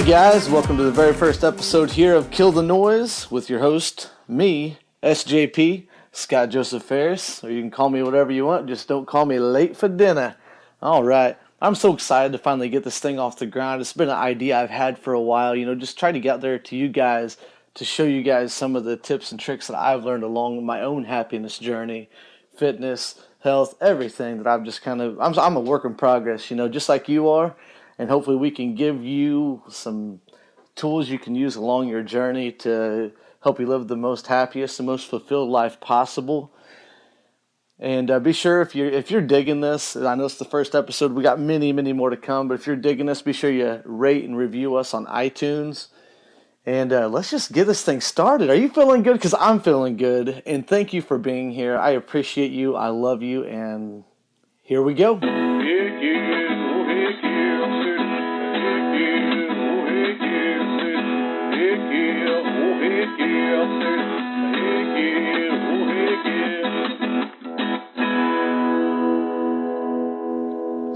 guys, welcome to the very first episode here of Kill the Noise with your host, me, SJP, Scott Joseph Phares, or you can call me whatever you want, just don't call me late for dinner. Alright, I'm so excited to finally get this thing off the ground. It's been an idea I've had for a while, just try to get out there to you guys to show you guys some of the tips and tricks that I've learned along my own happiness journey, fitness, health, everything that I've just I'm a work in progress, just like you are. And hopefully we can give you some tools you can use along your journey to help you live the most happiest and most fulfilled life possible. And be sure if you're digging this, I know it's the first episode, we got many more to come, but if you're digging this, be sure you rate and review us on iTunes. And let's just get this thing started. Are you feeling good? Because I'm feeling good. And thank you for being here. I appreciate you. I love you. And here we go.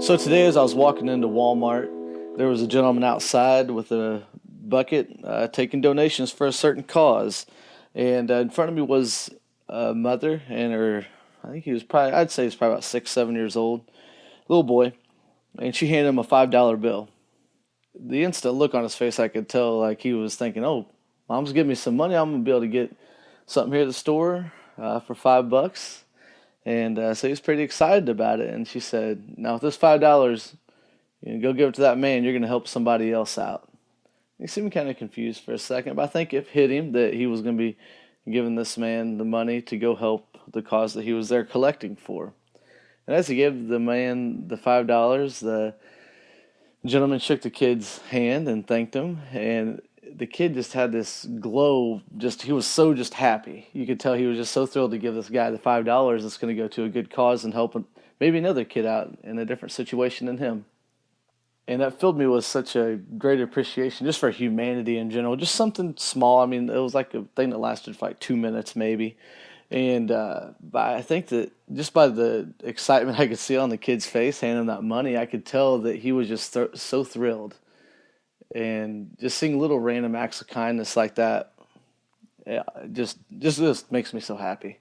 So today as I was walking into Walmart, there was a gentleman outside with a bucket taking donations for a certain cause. And in front of me was a mother and her, I'd say he's probably about 6-7 years old, little boy. And she handed him a $5 bill. The instant look on his face, I could tell like he was thinking, oh, mom's giving me some money. I'm going to be able to get something here at the store for $5. And so he was pretty excited about it. And she said, now with this $5, go give it to that man. You're going to help somebody else out. He seemed kind of confused for a second, but I think it hit him that he was going to be giving this man the money to go help the cause that he was there collecting for. And as he gave the man the $5, the gentleman shook the kid's hand and thanked him. And the kid just had this glow, he was so just happy. You could tell he was just so thrilled to give this guy the $5 that's going to go to a good cause and help maybe another kid out in a different situation than him. And that filled me with such a great appreciation just for humanity in general. Just something small. I mean, it was like a thing that lasted for like 2 minutes maybe. And but I think that just by the excitement I could see on the kid's face handing him that money, I could tell that he was just so thrilled. And just seeing little random acts of kindness like that, just makes me so happy.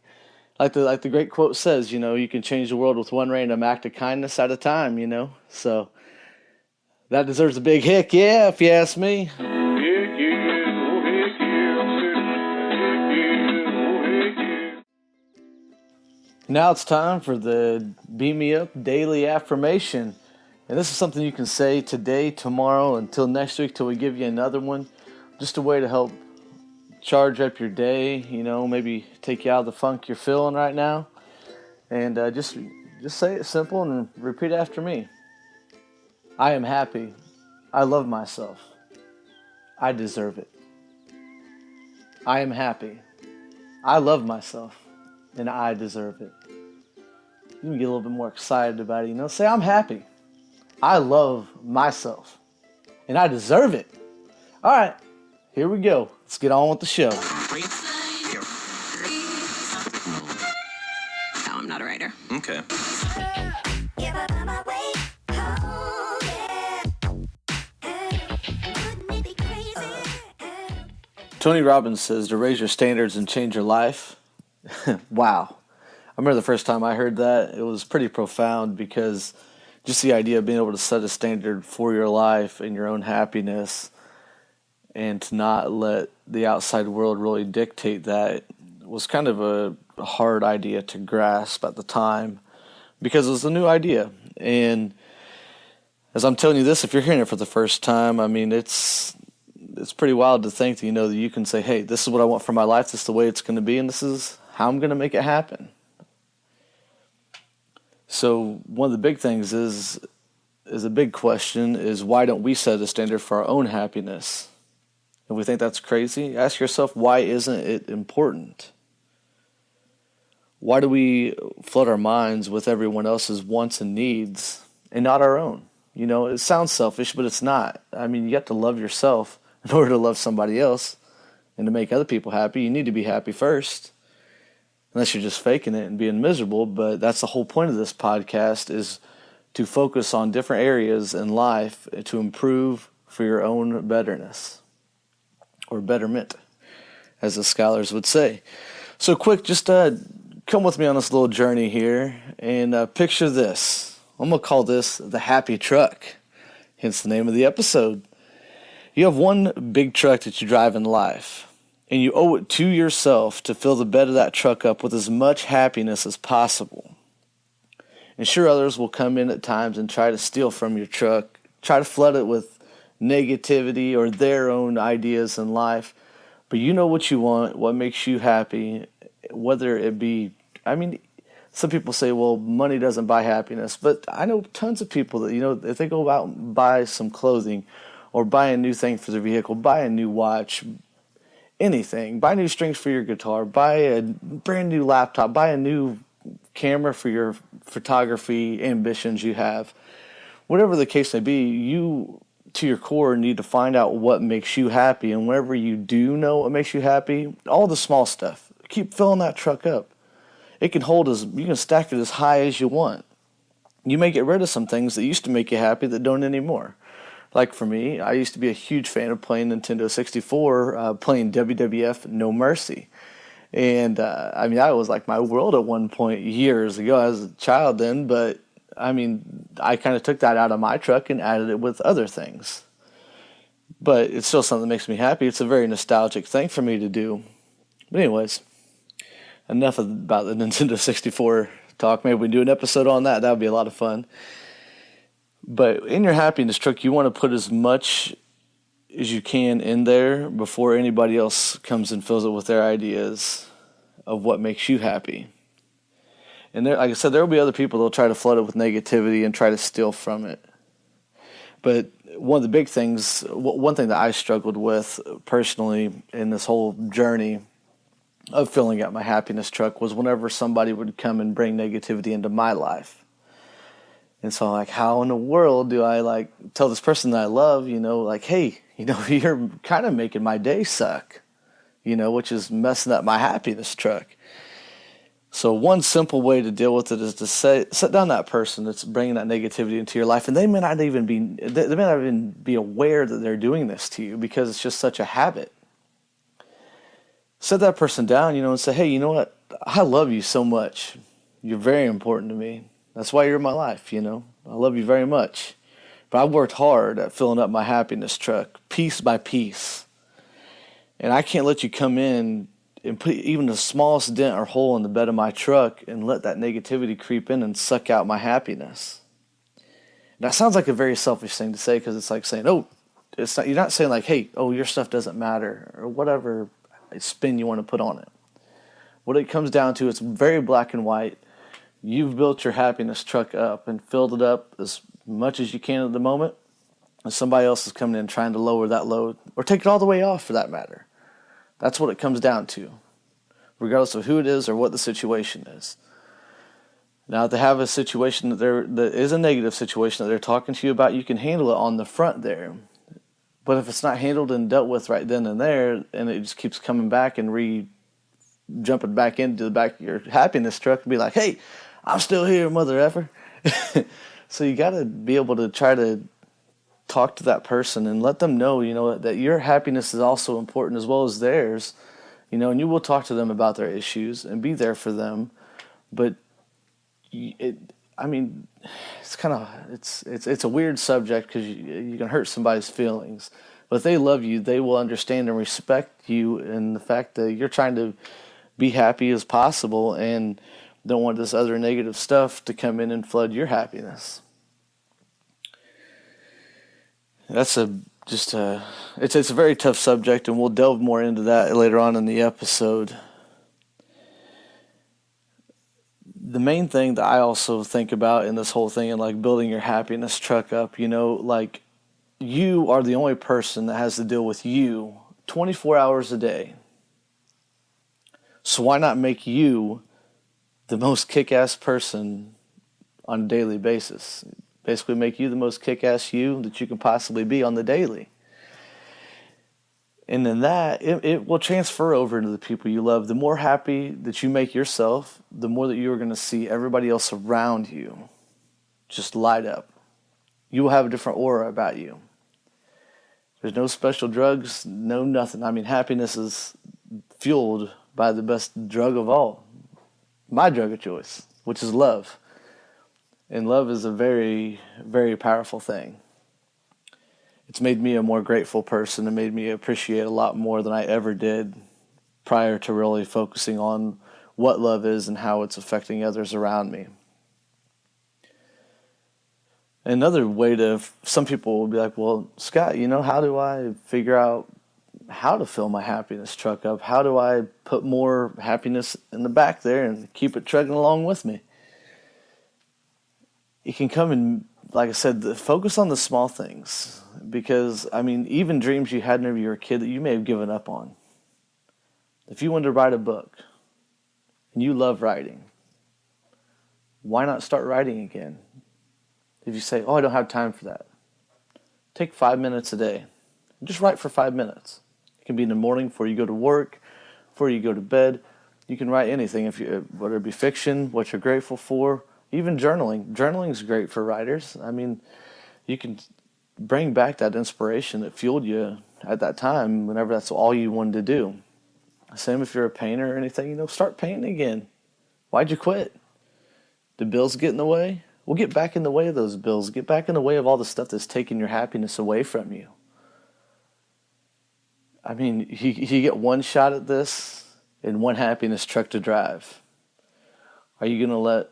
Like the great quote says, you can change the world with one random act of kindness at a time, So that deserves a big heck yeah, if you ask me. Now it's time for the Beam Me Up Daily Affirmation. And this is something you can say today, tomorrow, until next week, till we give you another one. Just a way to help charge up your day, maybe take you out of the funk you're feeling right now. And just say it simple and repeat after me. I am happy. I love myself. I deserve it. I am happy. I love myself. And I deserve it. You can get a little bit more excited about it, Say, I'm happy. I love myself. And I deserve it. All right, here we go. Let's get on with the show. No, I'm not a writer. Okay. Tony Robbins says to raise your standards and change your life. Wow. I remember the first time I heard that, it was pretty profound because just the idea of being able to set a standard for your life and your own happiness and to not let the outside world really dictate that was kind of a hard idea to grasp at the time because it was a new idea. And as I'm telling you this, if you're hearing it for the first time, I mean, it's pretty wild to think that, that you can say, hey, this is what I want for my life, this is the way it's going to be, and this is how I'm going to make it happen. So one of the big things is a big question is why don't we set a standard for our own happiness? If we think that's crazy, ask yourself, why isn't it important? Why do we flood our minds with everyone else's wants and needs and not our own? It sounds selfish, but it's not. I mean, you have to love yourself in order to love somebody else and to make other people happy. You need to be happy first. Unless you're just faking it and being miserable, but that's the whole point of this podcast is to focus on different areas in life to improve for your own betterness, or betterment, as the scholars would say. So quick, just come with me on this little journey here, and picture this. I'm going to call this the happy truck, hence the name of the episode. You have one big truck that you drive in life, and you owe it to yourself to fill the bed of that truck up with as much happiness as possible. And sure, others will come in at times and try to steal from your truck, try to flood it with negativity or their own ideas in life. But you know what you want, what makes you happy, whether it be, some people say, well, money doesn't buy happiness. But I know tons of people that, if they go out and buy some clothing or buy a new thing for their vehicle, buy a new watch, anything, buy new strings for your guitar, buy a brand new laptop, buy a new camera for your photography ambitions you have. Whatever the case may be, you, to your core, need to find out what makes you happy. And whenever you do know what makes you happy, all the small stuff, keep filling that truck up. You can stack it as high as you want. You may get rid of some things that used to make you happy that don't anymore. Like for me, I used to be a huge fan of playing Nintendo 64, playing WWF No Mercy. And, that was like my world at one point years ago. I was a child then, but, I kind of took that out of my truck and added it with other things. But it's still something that makes me happy. It's a very nostalgic thing for me to do. But anyways, enough about the Nintendo 64 talk. Maybe we can do an episode on that. That would be a lot of fun. But in your happiness truck, you want to put as much as you can in there before anybody else comes and fills it with their ideas of what makes you happy. And there, like I said, there will be other people that will try to flood it with negativity and try to steal from it. But one of the big things, one thing that I struggled with personally in this whole journey of filling up my happiness truck was whenever somebody would come and bring negativity into my life. And so I'm like, how in the world do I tell this person that I love, hey, you're kind of making my day suck, which is messing up my happiness truck. So one simple way to deal with it is to sit down that person that's bringing that negativity into your life, and they may not even be aware that they're doing this to you because it's just such a habit. Sit that person down, and say, hey, you know what? I love you so much. You're very important to me. That's why you're in my life, I love you very much. But I've worked hard at filling up my happiness truck, piece by piece. And I can't let you come in and put even the smallest dent or hole in the bed of my truck and let that negativity creep in and suck out my happiness. And that sounds like a very selfish thing to say because it's like saying, you're not saying like, hey, your stuff doesn't matter or whatever spin you want to put on it. What it comes down to, it's very black and white. You've built your happiness truck up and filled it up as much as you can at the moment, and somebody else is coming in trying to lower that load or take it all the way off for that matter. That's what it comes down to, regardless of who it is or what the situation is. Now, if they have a situation that is a negative situation that they're talking to you about, you can handle it on the front there. But if it's not handled and dealt with right then and there, and it just keeps coming back and jumping back into the back of your happiness truck and be like, hey, I'm still here, mother effer. So you got to be able to try to talk to that person and let them know, that your happiness is also important as well as theirs, and you will talk to them about their issues and be there for them. But it's a weird subject because you can hurt somebody's feelings. But if they love you, they will understand and respect you and the fact that you're trying to be happy as possible and don't want this other negative stuff to come in and flood your happiness. It's a very tough subject, and we'll delve more into that later on in the episode. The main thing that I also think about in this whole thing and building your happiness truck up, you are the only person that has to deal with you 24 hours a day. So why not make you the most kick-ass person on a daily basis? Basically make you the most kick-ass you that you can possibly be on the daily. And then that, it will transfer over into the people you love. The more happy that you make yourself, the more that you're going to see everybody else around you just light up. You will have a different aura about you. There's no special drugs, no nothing. I mean, happiness is fueled by the best drug of all, my drug of choice, which is love. And love is a very, very powerful thing. It's made me a more grateful person and made me appreciate a lot more than I ever did prior to really focusing on what love is and how it's affecting others around me. Another way to, some people will be like, well, Scott, how do I figure out how to fill my happiness truck up? How do I put more happiness in the back there and keep it trucking along with me? You can come and, like I said, focus on the small things. Because, I mean, even dreams you had whenever you were a kid that you may have given up on. If you wanted to write a book and you love writing, why not start writing again? If you say, oh, I don't have time for that, take 5 minutes a day. Just write for 5 minutes. It can be in the morning before you go to work, before you go to bed. You can write anything, whether it be fiction, what you're grateful for, even journaling. Journaling is great for writers. I mean, you can bring back that inspiration that fueled you at that time whenever that's all you wanted to do. Same if you're a painter or anything, start painting again. Why'd you quit? Did bills get in the way? Well, get back in the way of those bills. Get back in the way of all the stuff that's taking your happiness away from you. I mean, you get one shot at this and one happiness truck to drive. Are you going to let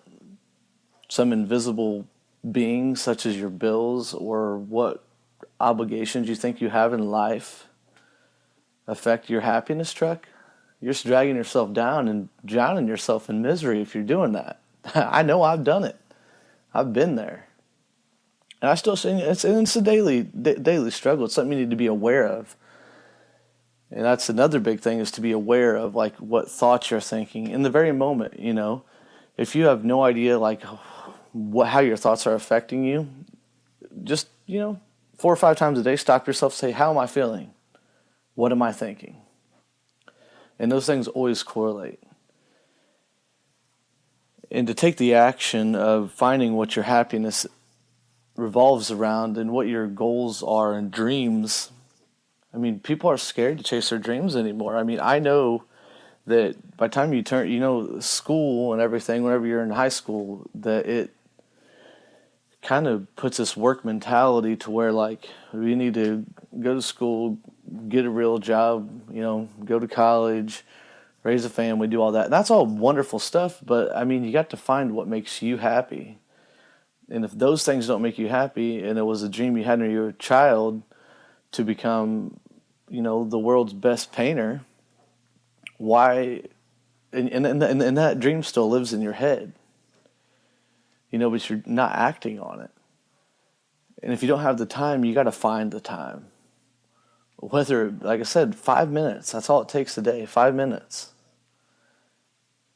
some invisible being, such as your bills or what obligations you think you have in life, affect your happiness truck? You're just dragging yourself down and drowning yourself in misery if you're doing that. I know I've done it. I've been there. And I still say it's a daily struggle. It's something you need to be aware of. And that's another big thing, is to be aware of like what thoughts you're thinking in the very moment. If you have no idea like how your thoughts are affecting you, just 4 or 5 times a day, stop yourself, say, how am I feeling? What am I thinking? And those things always correlate. And to take the action of finding what your happiness revolves around and what your goals are and dreams. I mean, people are scared to chase their dreams anymore. I mean, I know that by the time you turn, school and everything, whenever you're in high school, that it kind of puts this work mentality to where, like, we need to go to school, get a real job, go to college, raise a family, do all that. And that's all wonderful stuff, but, I mean, you got to find what makes you happy. And if those things don't make you happy, and it was a dream you had when you were a child to become, the world's best painter, why? And that dream still lives in your head, but you're not acting on it. And if you don't have the time, you got to find the time. Whether, like I said, 5 minutes, that's all it takes a day, 5 minutes.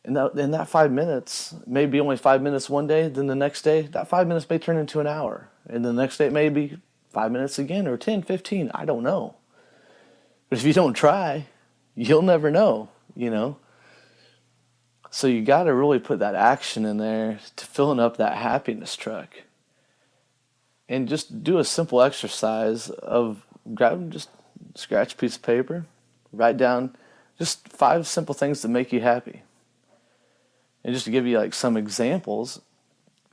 And that 5 minutes may be only 5 minutes one day, then the next day, that 5 minutes may turn into an hour. And the next day it may be 5 minutes again, or 10, 15, I don't know. But if you don't try, you'll never know, So you got to really put that action in there to filling up that happiness truck. And just do a simple exercise of scratch a piece of paper, write down just 5 simple things that make you happy. And just to give you like some examples,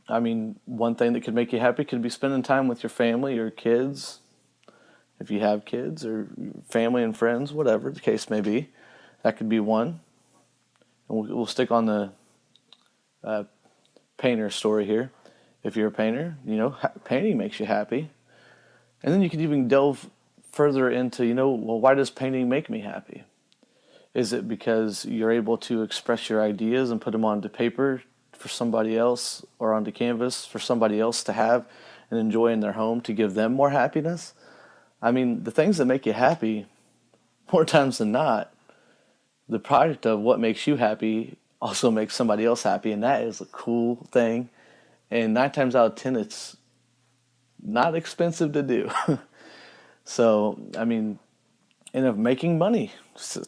I mean, one thing that could make you happy could be spending time with your family or kids, if you have kids, or family and friends, whatever the case may be. That could be one. And we'll stick on the painter story here. If you're a painter, painting makes you happy. And then you could even delve further into, well, why does painting make me happy? Is it because you're able to express your ideas and put them onto paper for somebody else, or onto canvas for somebody else to have and enjoy in their home to give them more happiness? I mean, the things that make you happy, more times than not, the product of what makes you happy also makes somebody else happy, and that is a cool thing. And 9 times out of 10, it's not expensive to do. So, I mean, and of making money,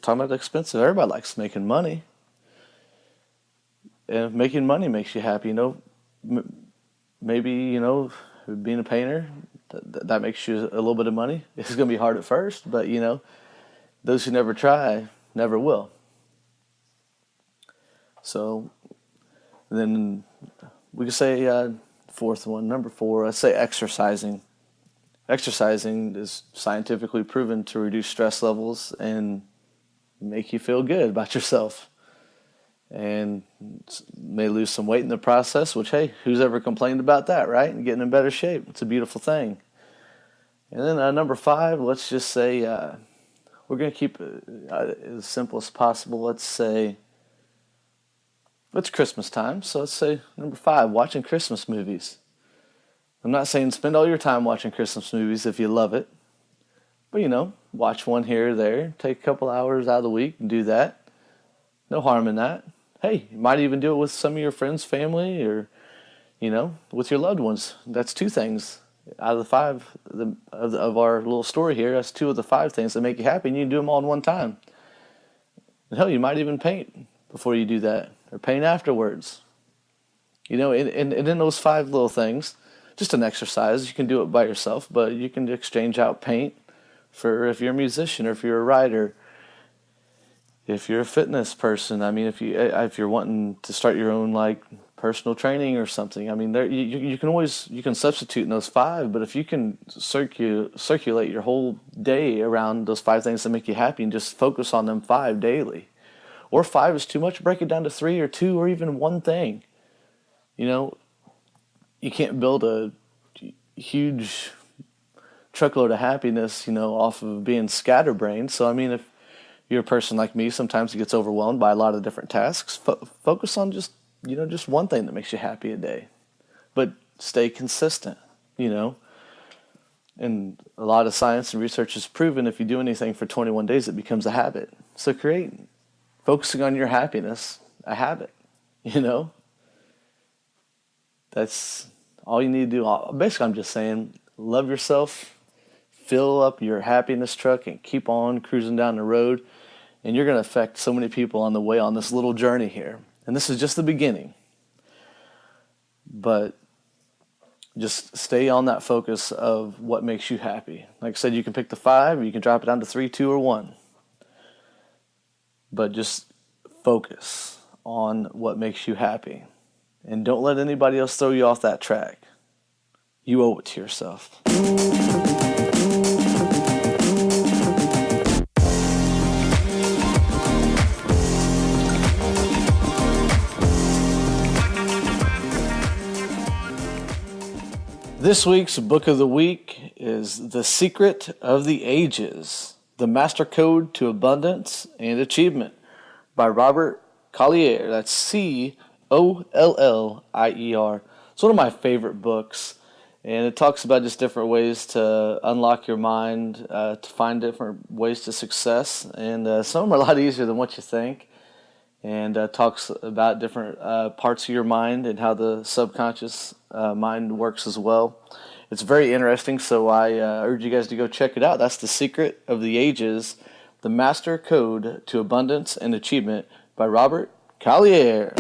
talking about expensive, everybody likes making money. And if making money makes you happy, maybe, being a painter, that makes you a little bit of money. It's going to be hard at first, but those who never try never will. So then we could say fourth one, number 4. Let's say exercising. Exercising is scientifically proven to reduce stress levels and make you feel good about yourself. And may lose some weight in the process, which, hey, who's ever complained about that, right? And getting in better shape. It's a beautiful thing. And then number 5, let's just say we're going to keep it as simple as possible. Let's say it's Christmas time, so let's say number 5, watching Christmas movies. I'm not saying spend all your time watching Christmas movies if you love it, but watch one here or there. Take a couple hours out of the week and do that. No harm in that. Hey, you might even do it with some of your friends, family, or with your loved ones. That's 2 things out of the 5 of our little story here. That's 2 of the 5 things that make you happy, and you can do them all in one time. And hell, you might even paint before you do that, or paint afterwards. And in those 5 little things, just an exercise. You can do it by yourself, but you can exchange out paint for if you're a musician or if you're a writer. If you're a fitness person, I mean, if you're wanting to start your own personal training or something, I mean, you can substitute in those 5. But if you can circulate your whole day around those 5 things that make you happy and just focus on them 5 daily, or 5 is too much, break it down to 3 or 2 or even 1 thing. You can't build a huge truckload of happiness, off of being scatterbrained. So I mean, if you're a person like me, sometimes it gets overwhelmed by a lot of different tasks. Focus on just 1 thing that makes you happy a day, but stay consistent. And a lot of science and research has proven if you do anything for 21 days, it becomes a habit. So create focusing on your happiness a habit. That's all you need to do. Basically, I'm just saying, love yourself, fill up your happiness truck, and keep on cruising down the road. And you're going to affect so many people on the way on this little journey here. And this is just the beginning. But just stay on that focus of what makes you happy. Like I said, you can pick the 5, or you can drop it down to 3, 2, or 1. But just focus on what makes you happy. And don't let anybody else throw you off that track. You owe it to yourself. This week's book of the week is The Secret of the Ages, The Master Code to Abundance and Achievement by Robert Collier. That's Collier. It's one of my favorite books, and it talks about just different ways to unlock your mind, to find different ways to success, and some of them are a lot easier than what you think, and talks about different parts of your mind and how the subconscious mind works as well. It's very interesting, so I urge you guys to go check it out. That's The Secret of the Ages, The Master Code to Abundance and Achievement by Robert Collier.